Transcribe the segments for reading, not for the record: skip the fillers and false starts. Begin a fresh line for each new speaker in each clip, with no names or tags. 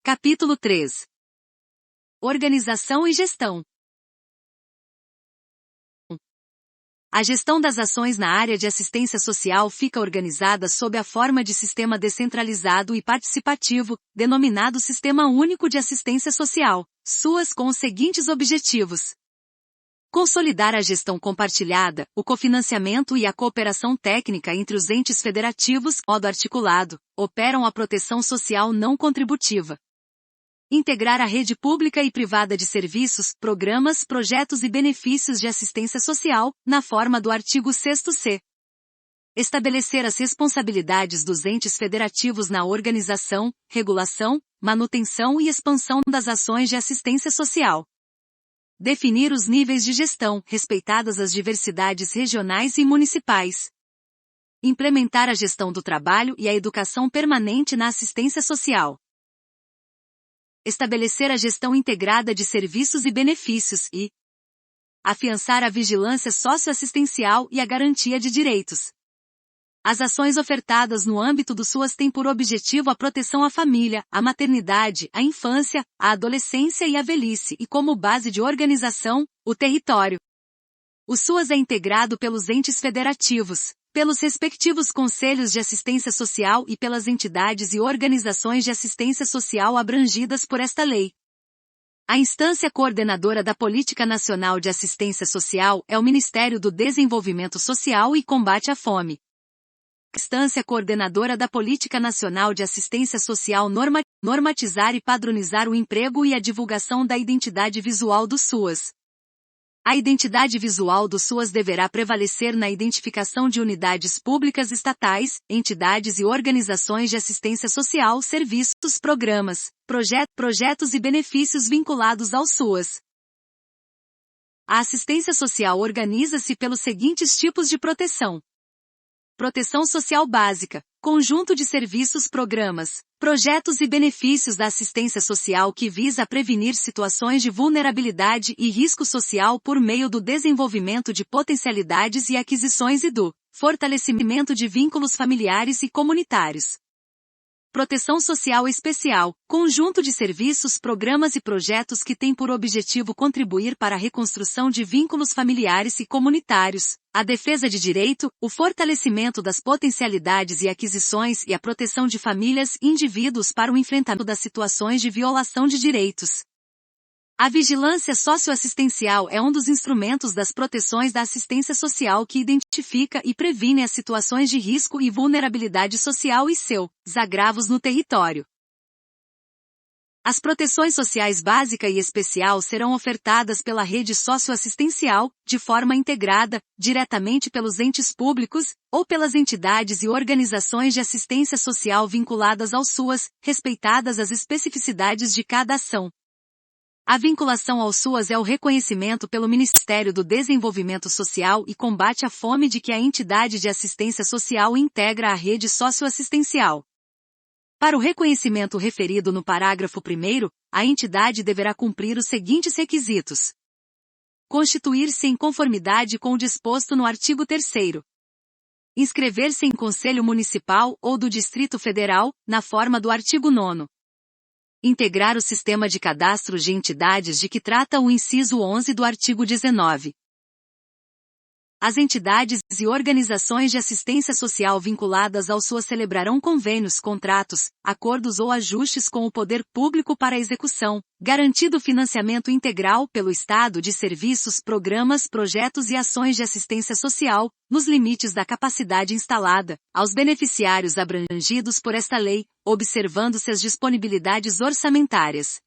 Capítulo 3. Organização e gestão. A gestão das ações na área de assistência social fica organizada sob a forma de sistema descentralizado e participativo, denominado Sistema Único de Assistência Social, SUAS, com os seguintes objetivos: consolidar a gestão compartilhada, o cofinanciamento e a cooperação técnica entre os entes federativos, modo articulado, operam a proteção social não contributiva. Integrar a rede pública e privada de serviços, programas, projetos e benefícios de assistência social, na forma do artigo 6º-C. Estabelecer as responsabilidades dos entes federativos na organização, regulação, manutenção e expansão das ações de assistência social. Definir os níveis de gestão, respeitadas as diversidades regionais e municipais. Implementar a gestão do trabalho e a educação permanente na assistência social. Estabelecer a gestão integrada de serviços e benefícios e afiançar a vigilância socioassistencial e a garantia de direitos. As ações ofertadas no âmbito do SUAS têm por objetivo a proteção à família, à maternidade, à infância, à adolescência e à velhice e como base de organização, o território. O SUAS é integrado pelos entes federativos, pelos respectivos conselhos de assistência social e pelas entidades e organizações de assistência social abrangidas por esta lei. A instância coordenadora da Política Nacional de Assistência Social é o Ministério do Desenvolvimento Social e Combate à Fome. Instância coordenadora da Política Nacional de Assistência Social normatizar e padronizar o emprego e a divulgação da identidade visual do SUAS. A identidade visual do SUAS deverá prevalecer na identificação de unidades públicas estatais, entidades e organizações de assistência social, serviços, programas, projetos e benefícios vinculados ao SUAS. A assistência social organiza-se pelos seguintes tipos de proteção: proteção social básica, conjunto de serviços, programas, projetos e benefícios da assistência social que visa prevenir situações de vulnerabilidade e risco social por meio do desenvolvimento de potencialidades e aquisições e do fortalecimento de vínculos familiares e comunitários. Proteção social especial, conjunto de serviços, programas e projetos que têm por objetivo contribuir para a reconstrução de vínculos familiares e comunitários, a defesa de direito, o fortalecimento das potencialidades e aquisições e a proteção de famílias e indivíduos para o enfrentamento das situações de violação de direitos. A vigilância socioassistencial é um dos instrumentos das proteções da assistência social que identifica e previne as situações de risco e vulnerabilidade social e seus agravos no território. As proteções sociais básica e especial serão ofertadas pela rede socioassistencial, de forma integrada, diretamente pelos entes públicos, ou pelas entidades e organizações de assistência social vinculadas ao SUAS, respeitadas as especificidades de cada ação. A vinculação ao SUAS é o reconhecimento pelo Ministério do Desenvolvimento Social e Combate à Fome de que a entidade de assistência social integra a rede socioassistencial. Para o reconhecimento referido no parágrafo 1º, a entidade deverá cumprir os seguintes requisitos: constituir-se em conformidade com o disposto no artigo 3º. Inscrever-se em Conselho Municipal ou do Distrito Federal, na forma do artigo 9º. Integrar o sistema de cadastro de entidades de que trata o inciso 11 do artigo 19. As entidades e organizações de assistência social vinculadas ao SUAS celebrarão convênios, contratos, acordos ou ajustes com o poder público para a execução, garantido financiamento integral pelo Estado de serviços, programas, projetos e ações de assistência social, nos limites da capacidade instalada, aos beneficiários abrangidos por esta lei, observando-se as disponibilidades orçamentárias.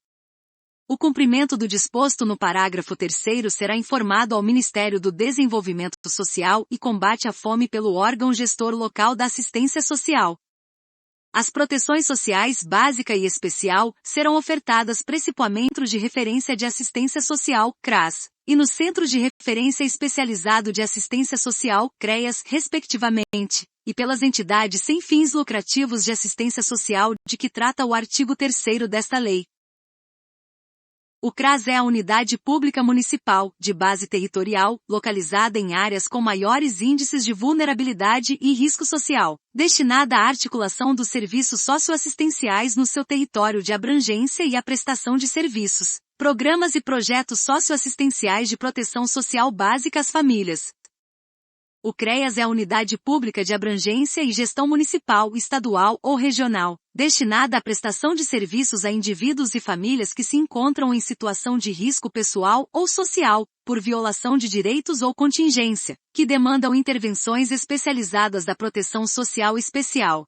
O cumprimento do disposto no parágrafo 3º será informado ao Ministério do Desenvolvimento Social e Combate à Fome pelo órgão gestor local da assistência social. As proteções sociais básica e especial serão ofertadas principalmente no Centro de Referência de Assistência Social, CRAS, e no Centro de Referência Especializado de Assistência Social, CREAS, respectivamente, e pelas entidades sem fins lucrativos de assistência social de que trata o artigo 3º desta lei. O CRAS é a unidade pública municipal, de base territorial, localizada em áreas com maiores índices de vulnerabilidade e risco social, destinada à articulação dos serviços socioassistenciais no seu território de abrangência e à prestação de serviços, programas e projetos socioassistenciais de proteção social básica às famílias. O CREAS é a unidade pública de abrangência e gestão municipal, estadual ou regional, destinada à prestação de serviços a indivíduos e famílias que se encontram em situação de risco pessoal ou social, por violação de direitos ou contingência, que demandam intervenções especializadas da proteção social especial.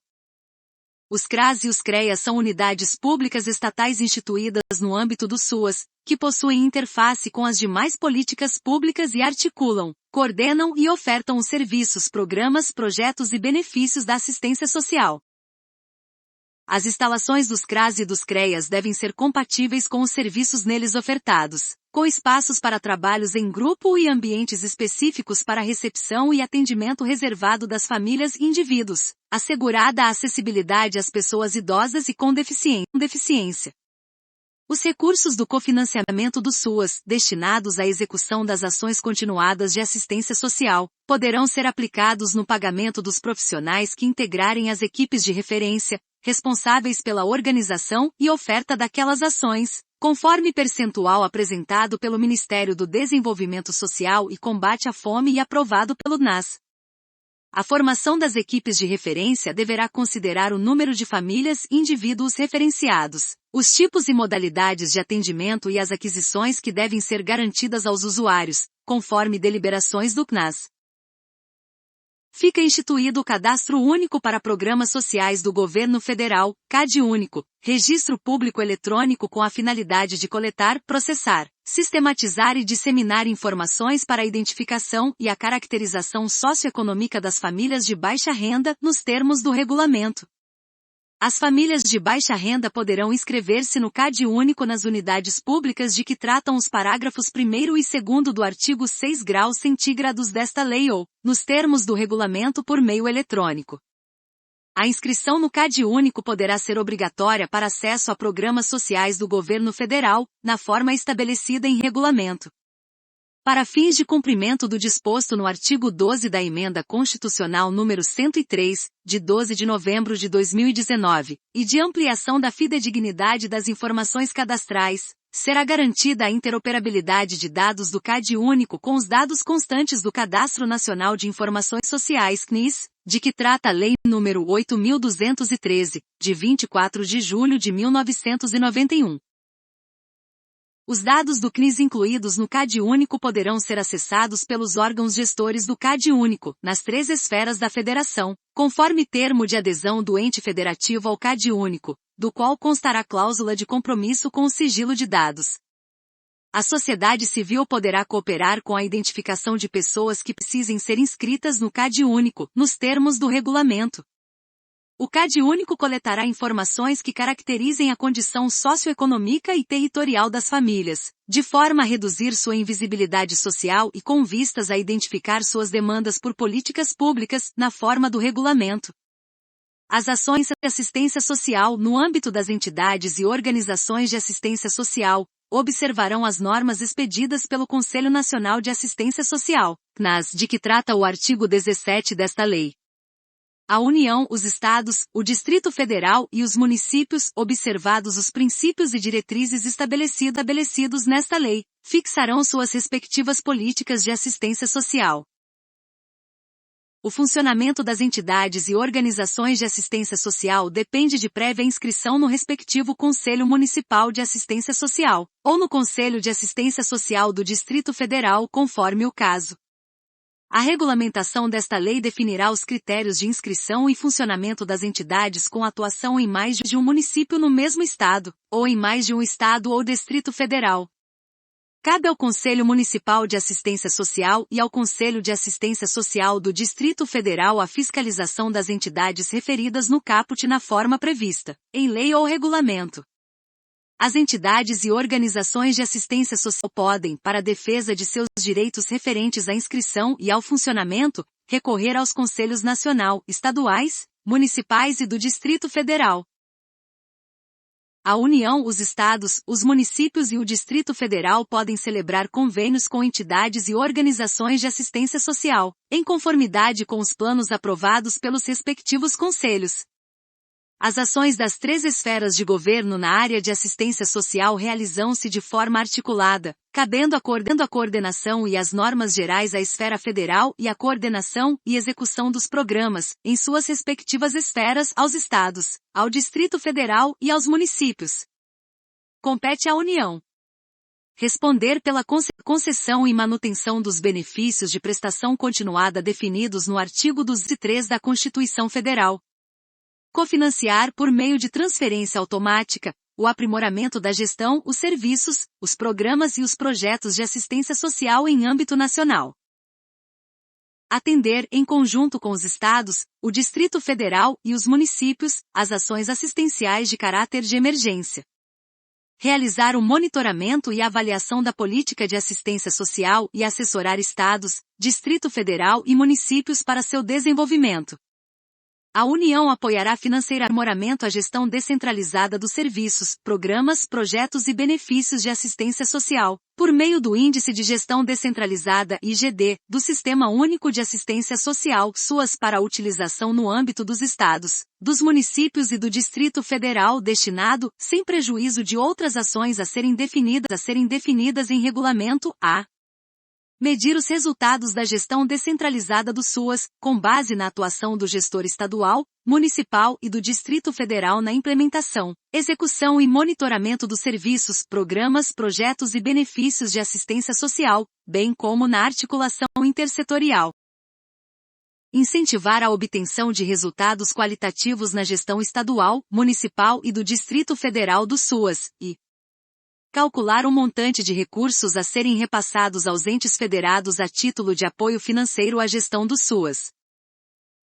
Os CRAS e os CREAS são unidades públicas estatais instituídas no âmbito do SUAS, que possuem interface com as demais políticas públicas e articulam, coordenam e ofertam os serviços, programas, projetos e benefícios da assistência social. As instalações dos CRAS e dos CREAS devem ser compatíveis com os serviços neles ofertados, com espaços para trabalhos em grupo e ambientes específicos para recepção e atendimento reservado das famílias e indivíduos, assegurada a acessibilidade às pessoas idosas e com deficiência. Os recursos do cofinanciamento do SUAS, destinados à execução das ações continuadas de assistência social, poderão ser aplicados no pagamento dos profissionais que integrarem as equipes de referência, responsáveis pela organização e oferta daquelas ações, conforme percentual apresentado pelo Ministério do Desenvolvimento Social e Combate à Fome e aprovado pelo NAS. A formação das equipes de referência deverá considerar o número de famílias e indivíduos referenciados, os tipos e modalidades de atendimento e as aquisições que devem ser garantidas aos usuários, conforme deliberações do CNAS. Fica instituído o Cadastro Único para Programas Sociais do Governo Federal, CadÚnico, registro público eletrônico com a finalidade de coletar, processar, sistematizar e disseminar informações para a identificação e a caracterização socioeconômica das famílias de baixa renda, nos termos do regulamento. As famílias de baixa renda poderão inscrever-se no CadÚnico nas unidades públicas de que tratam os parágrafos 1º e 2º do artigo 6 graus centígrados desta lei ou, nos termos do regulamento por meio eletrônico. A inscrição no CadÚnico poderá ser obrigatória para acesso a programas sociais do governo federal, na forma estabelecida em regulamento. Para fins de cumprimento do disposto no artigo 12 da Emenda Constitucional número 103, de 12 de novembro de 2019, e de ampliação da fidedignidade das informações cadastrais, será garantida a interoperabilidade de dados do CadÚnico com os dados constantes do Cadastro Nacional de Informações Sociais CNIS, de que trata a Lei nº 8.213, de 24 de julho de 1991. Os dados do CNIS incluídos no CadÚnico poderão ser acessados pelos órgãos gestores do CadÚnico, nas 3 esferas da Federação, conforme termo de adesão do ente federativo ao CadÚnico, do qual constará cláusula de compromisso com o sigilo de dados. A sociedade civil poderá cooperar com a identificação de pessoas que precisem ser inscritas no CadÚnico, nos termos do regulamento. O CadÚnico coletará informações que caracterizem a condição socioeconômica e territorial das famílias, de forma a reduzir sua invisibilidade social e com vistas a identificar suas demandas por políticas públicas, na forma do regulamento. As ações de assistência social no âmbito das entidades e organizações de assistência social observarão as normas expedidas pelo Conselho Nacional de Assistência Social, CNAS, de que trata o artigo 17 desta lei. A União, os Estados, o Distrito Federal e os municípios, observados os princípios e diretrizes estabelecidos nesta lei, fixarão suas respectivas políticas de assistência social. O funcionamento das entidades e organizações de assistência social depende de prévia inscrição no respectivo Conselho Municipal de Assistência Social, ou no Conselho de Assistência Social do Distrito Federal, conforme o caso. A regulamentação desta lei definirá os critérios de inscrição e funcionamento das entidades com atuação em mais de um município no mesmo estado, ou em mais de um estado ou distrito federal. Cabe ao Conselho Municipal de Assistência Social e ao Conselho de Assistência Social do Distrito Federal a fiscalização das entidades referidas no caput na forma prevista, em lei ou regulamento. As entidades e organizações de assistência social podem, para a defesa de seus direitos referentes à inscrição e ao funcionamento, recorrer aos conselhos nacional, estaduais, municipais e do Distrito Federal. A União, os estados, os municípios e o Distrito Federal podem celebrar convênios com entidades e organizações de assistência social, em conformidade com os planos aprovados pelos respectivos conselhos. As ações das três esferas de governo na área de assistência social realizam-se de forma articulada, cabendo a coordenação e as normas gerais à esfera federal e a coordenação e execução dos programas, em suas respectivas esferas, aos estados, ao Distrito Federal e aos municípios. Compete à União responder pela concessão e manutenção dos benefícios de prestação continuada definidos no artigo 203 da Constituição Federal. Cofinanciar por meio de transferência automática, o aprimoramento da gestão, os serviços, os programas e os projetos de assistência social em âmbito nacional. Atender, em conjunto com os estados, o Distrito Federal e os municípios, as ações assistenciais de caráter de emergência. Realizar o monitoramento e avaliação da política de assistência social e assessorar estados, Distrito Federal e municípios para seu desenvolvimento. A União apoiará financeiramente a gestão descentralizada dos serviços, programas, projetos e benefícios de assistência social, por meio do Índice de Gestão Descentralizada (IGD), do Sistema Único de Assistência Social, SUAS, para utilização no âmbito dos estados, dos municípios e do Distrito Federal, destinado, sem prejuízo de outras ações a serem definidas em regulamento, a medir os resultados da gestão descentralizada do SUAS, com base na atuação do gestor estadual, municipal e do Distrito Federal na implementação, execução e monitoramento dos serviços, programas, projetos e benefícios de assistência social, bem como na articulação intersetorial. Incentivar a obtenção de resultados qualitativos na gestão estadual, municipal e do Distrito Federal do SUAS, e calcular o montante de recursos a serem repassados aos entes federados a título de apoio financeiro à gestão do SUAS.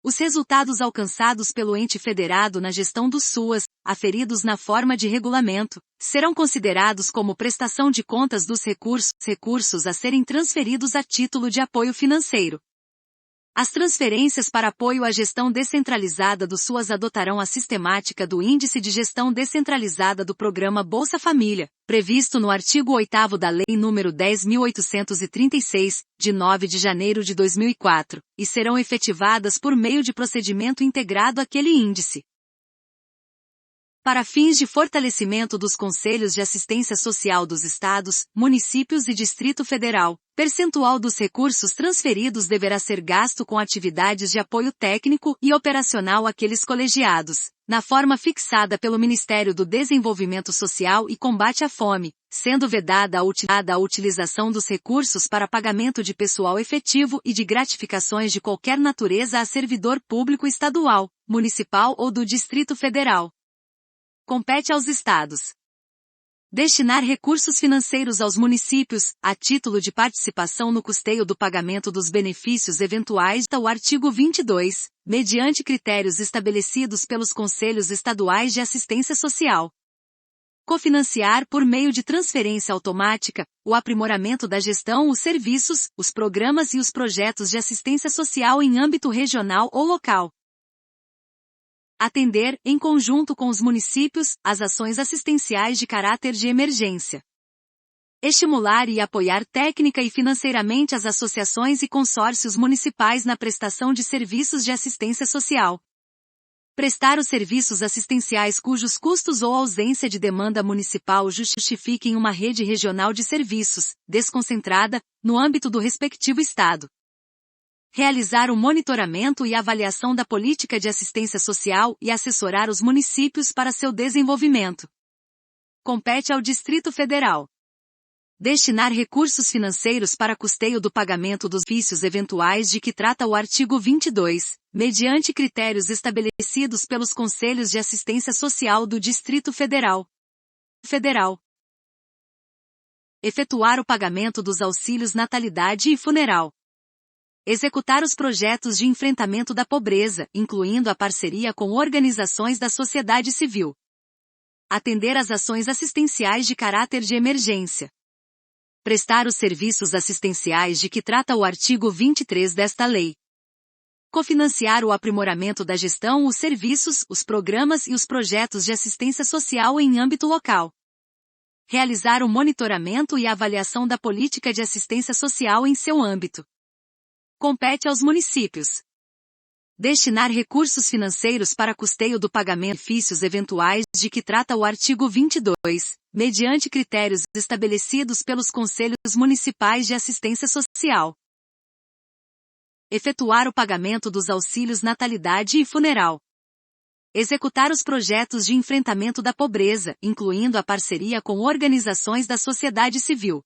Os resultados alcançados pelo ente federado na gestão do SUAS, aferidos na forma de regulamento, serão considerados como prestação de contas dos recursos a serem transferidos a título de apoio financeiro. As transferências para apoio à gestão descentralizada do SUAS adotarão a sistemática do Índice de Gestão Descentralizada do Programa Bolsa Família, previsto no artigo 8º da Lei nº 10.836, de 9 de janeiro de 2004, e serão efetivadas por meio de procedimento integrado àquele índice. Para fins de fortalecimento dos Conselhos de Assistência Social dos Estados, Municípios e Distrito Federal, percentual dos recursos transferidos deverá ser gasto com atividades de apoio técnico e operacional àqueles colegiados, na forma fixada pelo Ministério do Desenvolvimento Social e Combate à Fome, sendo vedada a utilização dos recursos para pagamento de pessoal efetivo e de gratificações de qualquer natureza a servidor público estadual, municipal ou do Distrito Federal. Compete aos estados destinar recursos financeiros aos municípios, a título de participação no custeio do pagamento dos benefícios eventuais ao artigo 22, mediante critérios estabelecidos pelos Conselhos Estaduais de Assistência Social. Cofinanciar por meio de transferência automática, o aprimoramento da gestão, os serviços, os programas e os projetos de assistência social em âmbito regional ou local. Atender, em conjunto com os municípios, as ações assistenciais de caráter de emergência. Estimular e apoiar técnica e financeiramente as associações e consórcios municipais na prestação de serviços de assistência social. Prestar os serviços assistenciais cujos custos ou ausência de demanda municipal justifiquem uma rede regional de serviços, desconcentrada, no âmbito do respectivo estado. Realizar o monitoramento e avaliação da política de assistência social e assessorar os municípios para seu desenvolvimento. Compete ao Distrito Federal destinar recursos financeiros para custeio do pagamento dos vícios eventuais de que trata o artigo 22, mediante critérios estabelecidos pelos Conselhos de Assistência Social do Distrito Federal. Efetuar o pagamento dos auxílios natalidade e funeral. Executar os projetos de enfrentamento da pobreza, incluindo a parceria com organizações da sociedade civil. Atender às ações assistenciais de caráter de emergência. Prestar os serviços assistenciais de que trata o artigo 23 desta lei. Cofinanciar o aprimoramento da gestão, os serviços, os programas e os projetos de assistência social em âmbito local. Realizar o monitoramento e a avaliação da política de assistência social em seu âmbito. Compete aos municípios. Destinar recursos financeiros para custeio do pagamento de benefícios eventuais de que trata o artigo 22, mediante critérios estabelecidos pelos Conselhos Municipais de Assistência Social. Efetuar o pagamento dos auxílios natalidade e funeral. Executar os projetos de enfrentamento da pobreza, incluindo a parceria com organizações da sociedade civil.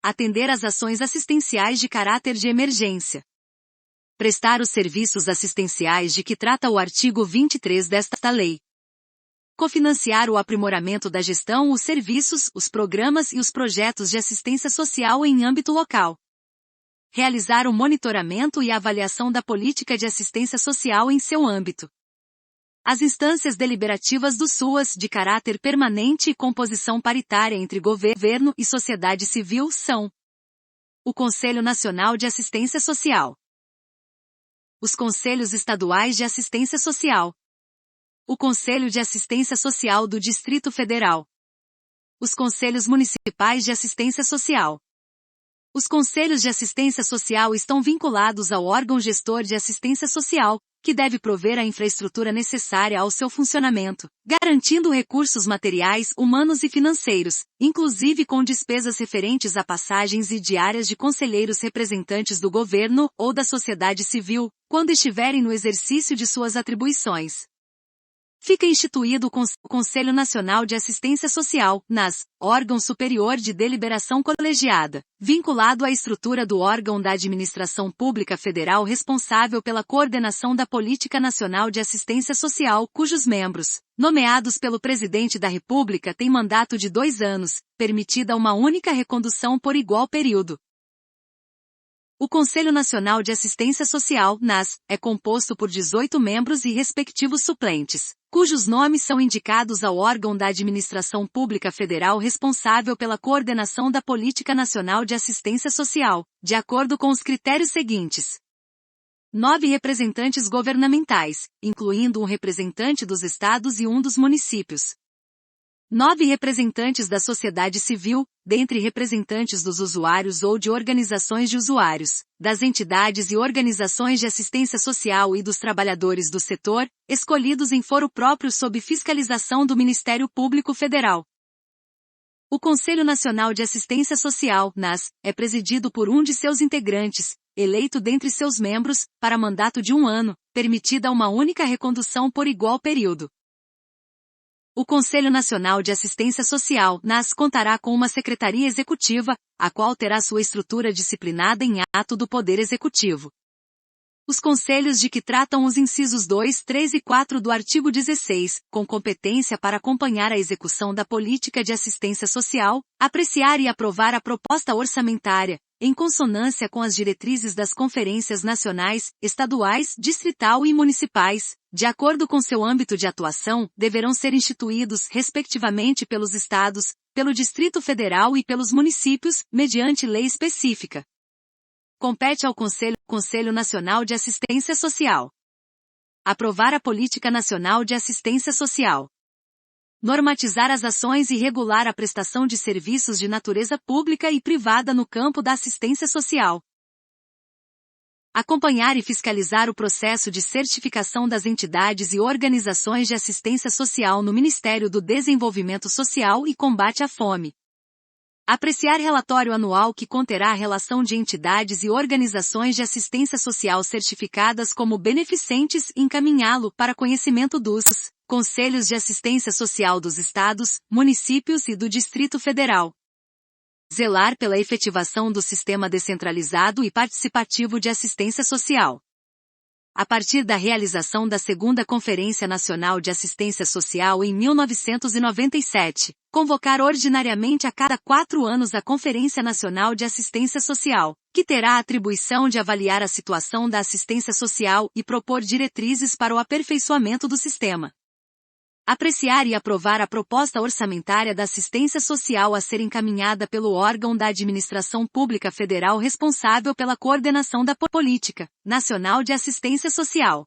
Atender às ações assistenciais de caráter de emergência. Prestar os serviços assistenciais de que trata o artigo 23 desta lei. Cofinanciar o aprimoramento da gestão, os serviços, os programas e os projetos de assistência social em âmbito local. Realizar o monitoramento e a avaliação da política de assistência social em seu âmbito. As instâncias deliberativas do SUAS, de caráter permanente e composição paritária entre governo e sociedade civil, são: o Conselho Nacional de Assistência Social, os Conselhos Estaduais de Assistência Social, o Conselho de Assistência Social do Distrito Federal, os Conselhos Municipais de Assistência Social. Os Conselhos de Assistência Social estão vinculados ao órgão gestor de assistência social, que deve prover a infraestrutura necessária ao seu funcionamento, garantindo recursos materiais, humanos e financeiros, inclusive com despesas referentes a passagens e diárias de conselheiros representantes do governo ou da sociedade civil, quando estiverem no exercício de suas atribuições. Fica instituído o Conselho Nacional de Assistência Social, NAS, órgão superior de deliberação colegiada, vinculado à estrutura do órgão da Administração Pública Federal responsável pela coordenação da Política Nacional de Assistência Social, cujos membros, nomeados pelo Presidente da República, têm mandato de 2 anos, permitida uma única recondução por igual período. O Conselho Nacional de Assistência Social, NAS, é composto por 18 membros e respectivos suplentes, cujos nomes são indicados ao órgão da Administração Pública Federal responsável pela coordenação da Política Nacional de Assistência Social, de acordo com os critérios seguintes: 9 representantes governamentais, incluindo um representante dos estados e um dos municípios. 9 representantes da sociedade civil, dentre representantes dos usuários ou de organizações de usuários, das entidades e organizações de assistência social e dos trabalhadores do setor, escolhidos em foro próprio sob fiscalização do Ministério Público Federal. O Conselho Nacional de Assistência Social, NAS, é presidido por um de seus integrantes, eleito dentre seus membros, para mandato de 1 ano, permitida uma única recondução por igual período. O Conselho Nacional de Assistência Social, NAS, contará com uma secretaria executiva, a qual terá sua estrutura disciplinada em ato do Poder Executivo. Os conselhos de que tratam os incisos 2, 3 e 4 do artigo 16, com competência para acompanhar a execução da política de assistência social, apreciar e aprovar a proposta orçamentária, em consonância com as diretrizes das conferências nacionais, estaduais, distrital e municipais, de acordo com seu âmbito de atuação, deverão ser instituídos, respectivamente, pelos estados, pelo Distrito Federal e pelos municípios, mediante lei específica. Compete ao Conselho Nacional de Assistência Social aprovar a Política Nacional de Assistência Social, normatizar as ações e regular a prestação de serviços de natureza pública e privada no campo da assistência social, acompanhar e fiscalizar o processo de certificação das entidades e organizações de assistência social no Ministério do Desenvolvimento Social e Combate à Fome, apreciar relatório anual que conterá a relação de entidades e organizações de assistência social certificadas como beneficentes e encaminhá-lo para conhecimento dos Conselhos de Assistência Social dos Estados, Municípios e do Distrito Federal. Zelar pela efetivação do sistema descentralizado e participativo de assistência social. A partir da realização da Segunda Conferência Nacional de Assistência Social em 1997, convocar ordinariamente a cada 4 anos a Conferência Nacional de Assistência Social, que terá a atribuição de avaliar a situação da assistência social e propor diretrizes para o aperfeiçoamento do sistema. Apreciar e aprovar a proposta orçamentária da assistência social a ser encaminhada pelo órgão da administração pública federal responsável pela coordenação da Política Nacional de Assistência Social.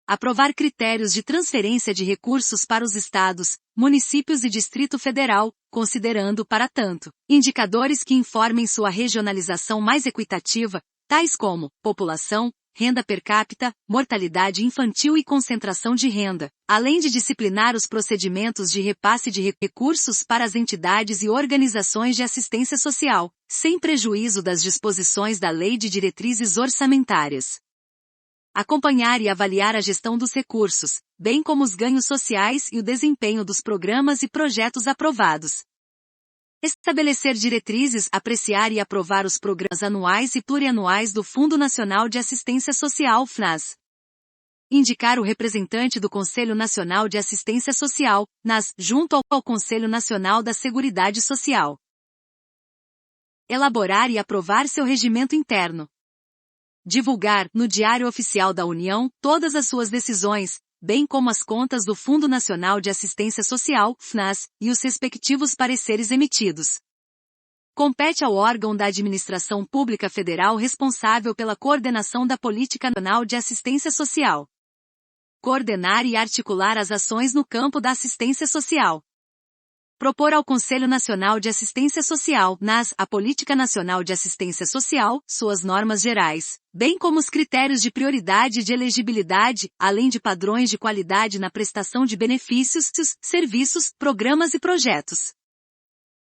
Aprovar critérios de transferência de recursos para os estados, municípios e Distrito Federal, considerando, para tanto, indicadores que informem sua regionalização mais equitativa, tais como população, renda per capita, mortalidade infantil e concentração de renda, além de disciplinar os procedimentos de repasse de recursos para as entidades e organizações de assistência social, sem prejuízo das disposições da Lei de Diretrizes Orçamentárias. Acompanhar e avaliar a gestão dos recursos, bem como os ganhos sociais e o desempenho dos programas e projetos aprovados. Estabelecer diretrizes, apreciar e aprovar os programas anuais e plurianuais do Fundo Nacional de Assistência Social (FNAS). Indicar o representante do Conselho Nacional de Assistência Social, NAS, junto ao Conselho Nacional da Seguridade Social. Elaborar e aprovar seu regimento interno. Divulgar, no Diário Oficial da União, todas as suas decisões, bem como as contas do Fundo Nacional de Assistência Social, FNAS, e os respectivos pareceres emitidos. Compete ao órgão da Administração Pública Federal responsável pela coordenação da Política Nacional de Assistência Social. Coordenar e articular as ações no campo da assistência social. Propor ao Conselho Nacional de Assistência Social, NAS, a Política Nacional de Assistência Social, suas normas gerais, bem como os critérios de prioridade e de elegibilidade, além de padrões de qualidade na prestação de benefícios, serviços, programas e projetos.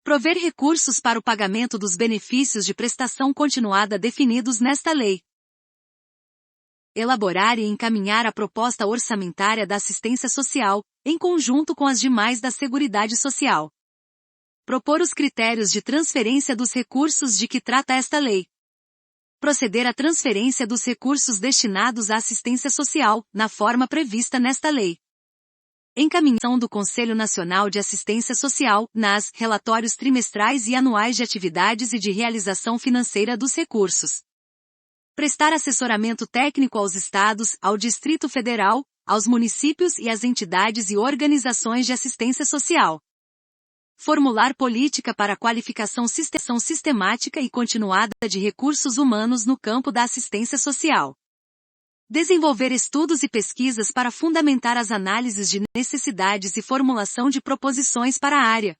Prover recursos para o pagamento dos benefícios de prestação continuada definidos nesta lei. Elaborar e encaminhar a proposta orçamentária da assistência social, em conjunto com as demais da Seguridade Social. Propor os critérios de transferência dos recursos de que trata esta lei. Proceder à transferência dos recursos destinados à assistência social, na forma prevista nesta lei. Encaminhação do Conselho Nacional de Assistência Social, NAS, relatórios trimestrais e anuais de atividades e de realização financeira dos recursos. Prestar assessoramento técnico aos estados, ao Distrito Federal, aos municípios e às entidades e organizações de assistência social. Formular política para a qualificação sistemática e continuada de recursos humanos no campo da assistência social. Desenvolver estudos e pesquisas para fundamentar as análises de necessidades e formulação de proposições para a área.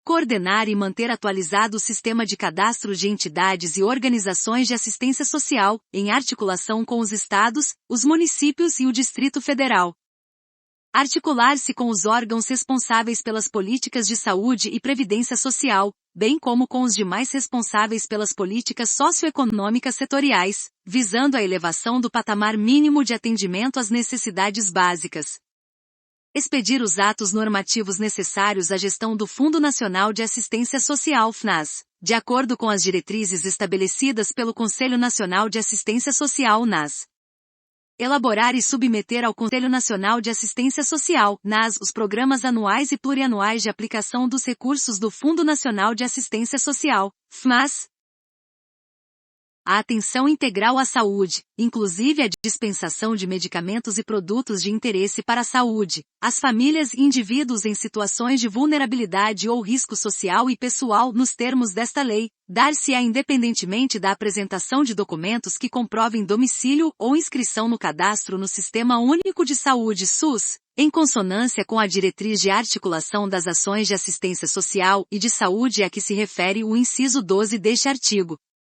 Coordenar e manter atualizado o sistema de cadastro de entidades e organizações de assistência social, em articulação com os estados, os municípios e o Distrito Federal. Articular-se com os órgãos responsáveis pelas políticas de saúde e previdência social, bem como com os demais responsáveis pelas políticas socioeconômicas setoriais, visando a elevação do patamar mínimo de atendimento às necessidades básicas. Expedir os atos normativos necessários à gestão do Fundo Nacional de Assistência Social (FNAS), de acordo com as diretrizes estabelecidas pelo Conselho Nacional de Assistência Social (NAS). Elaborar e submeter ao Conselho Nacional de Assistência Social (NAS) os programas anuais e plurianuais de aplicação dos recursos do Fundo Nacional de Assistência Social (FMAS). A atenção integral à saúde, inclusive a dispensação de medicamentos e produtos de interesse para a saúde, às famílias e indivíduos em situações de vulnerabilidade ou risco social e pessoal nos termos desta lei, dar-se-á independentemente da apresentação de documentos que comprovem domicílio ou inscrição no cadastro no Sistema Único de Saúde (SUS), em consonância com a diretriz de articulação das ações de assistência social e de saúde a que se refere o inciso 12 deste artigo.